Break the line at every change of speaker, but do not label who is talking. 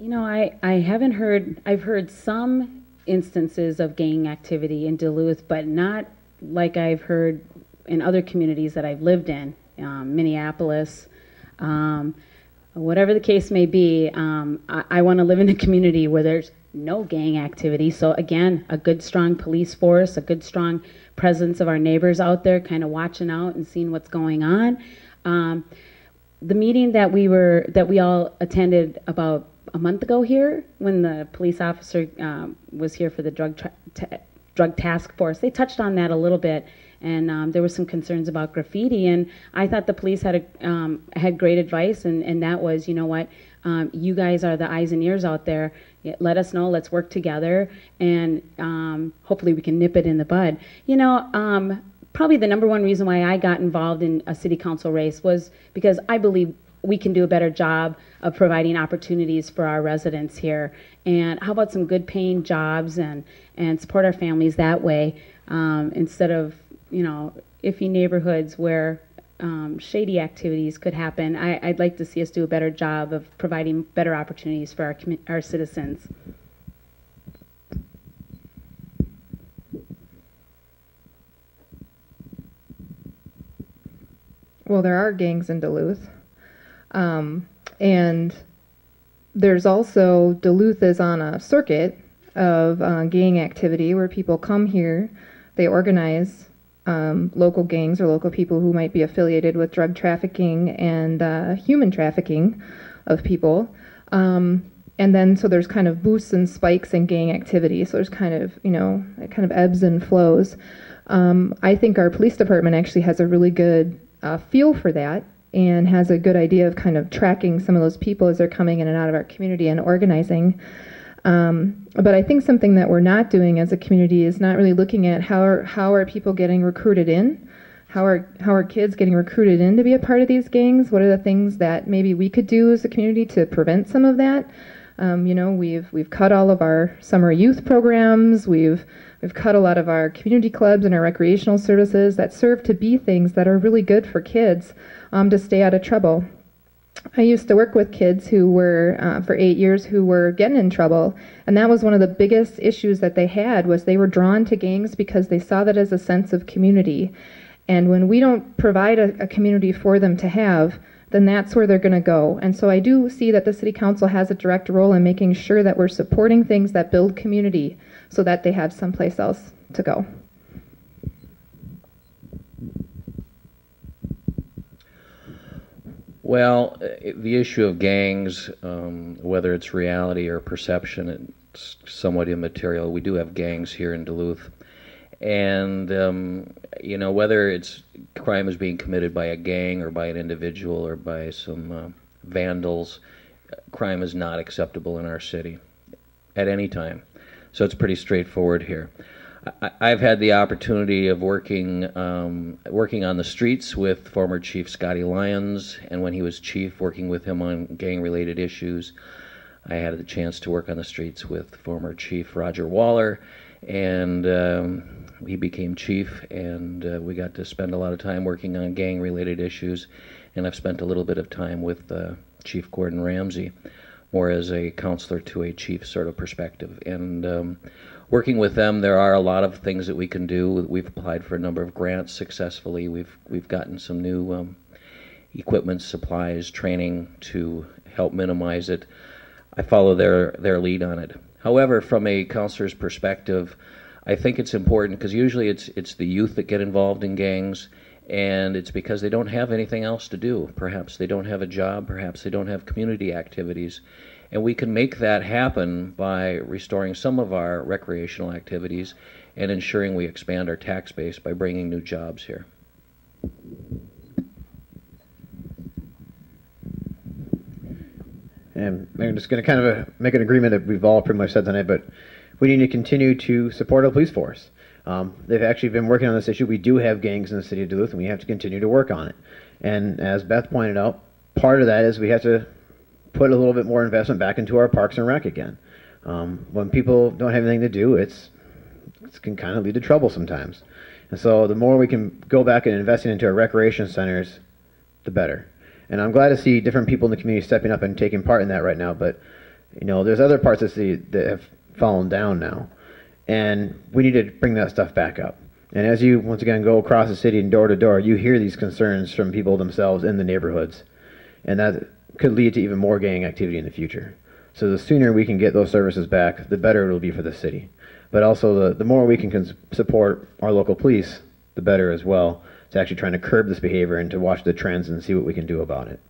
You know, I haven't heard, I've heard some instances of gang activity in Duluth, but not like I've heard in other communities that I've lived in, Minneapolis. Um, Whatever the case may be, I want to live in a community where there's no gang activity. So again, a good strong police force, a good strong presence of our neighbors out there kind of watching out and seeing what's going on. Um, the meeting that we all attended about a month ago here, when the police officer was here for the drug task force, they touched on that a little bit, and there were some concerns about graffiti. And I thought the police had great advice, and that was, you know what, you guys are the eyes and ears out there. Let us know. Let's work together, and hopefully we can nip it in the bud. You know, probably the number one reason why I got involved in a city council race was because I believe we can do a better job of providing opportunities for our residents here. And how about some good paying jobs and support our families that way, instead of, you know, iffy neighborhoods where shady activities could happen. I'd like to see us do a better job of providing better opportunities for our citizens.
Well, there are gangs in Duluth. And there's also, Duluth is on a circuit of gang activity where people come here, they organize local gangs or local people who might be affiliated with drug trafficking and human trafficking of people. And then, so there's kind of boosts and spikes in gang activity. So there's kind of, you know, it kind of ebbs and flows. I think our police department actually has a really good feel for that and has a good idea of kind of tracking some of those people as they're coming in and out of our community and organizing. But I think something that we're not doing as a community is not really looking at how are people getting recruited in, how are kids getting recruited in to be a part of these gangs. What are the things that maybe we could do as a community to prevent some of that? You know, we've cut all of our summer youth programs. We've cut a lot of our community clubs and our recreational services that serve to be things that are really good for kids to stay out of trouble. I used to work with kids who were, for 8 years, who were getting in trouble, and that was one of the biggest issues that they had, was they were drawn to gangs because they saw that as a sense of community. And when we don't provide a community for them to have, then that's where they're going to go. And so I do see that the City Council has a direct role in making sure that we're supporting things that build community so that they have someplace else to go.
Well, the issue of gangs, whether it's reality or perception, it's somewhat immaterial. We do have gangs here in Duluth. And, you know, whether it's crime is being committed by a gang or by an individual or by some vandals, crime is not acceptable in our city at any time. So it's pretty straightforward here. I've had the opportunity of working on the streets with former Chief Scotty Lyons, and when he was chief, working with him on gang-related issues. I had the chance to work on the streets with former Chief Roger Waller, and he became chief, and we got to spend a lot of time working on gang-related issues, and I've spent a little bit of time with Chief Gordon Ramsey, more as a counselor to a chief sort of perspective. And working with them, there are a lot of things that we can do. We've applied for a number of grants successfully. We've gotten some new equipment, supplies, training to help minimize it. I follow their lead on it. However, from a counselor's perspective, I think it's important because usually it's the youth that get involved in gangs, and it's because they don't have anything else to do. Perhaps they don't have a job, perhaps they don't have community activities. And we can make that happen by restoring some of our recreational activities and ensuring we expand our tax base by bringing new jobs here.
And I'm just going to kind of make an agreement that we've all pretty much said tonight, but we need to continue to support our police force. They've actually been working on this issue. We do have gangs in the city of Duluth, and we have to continue to work on it. And as Beth pointed out, part of that is we have to put a little bit more investment back into our parks and rec again. When people don't have anything to do, it can kind of lead to trouble sometimes. And so the more we can go back and investing into our recreation centers, the better. And I'm glad to see different people in the community stepping up and taking part in that right now, but You know, there's other parts of the city that have fallen down now, and we need to bring that stuff back up. And as you, once again, go across the city and door to door, you hear these concerns from people themselves in the neighborhoods. And that could lead to even more gang activity in the future. So the sooner we can get those services back, the better it will be for the city. But also, the more we can support our local police, the better as well, to actually trying to curb this behavior and to watch the trends and see what we can do about it.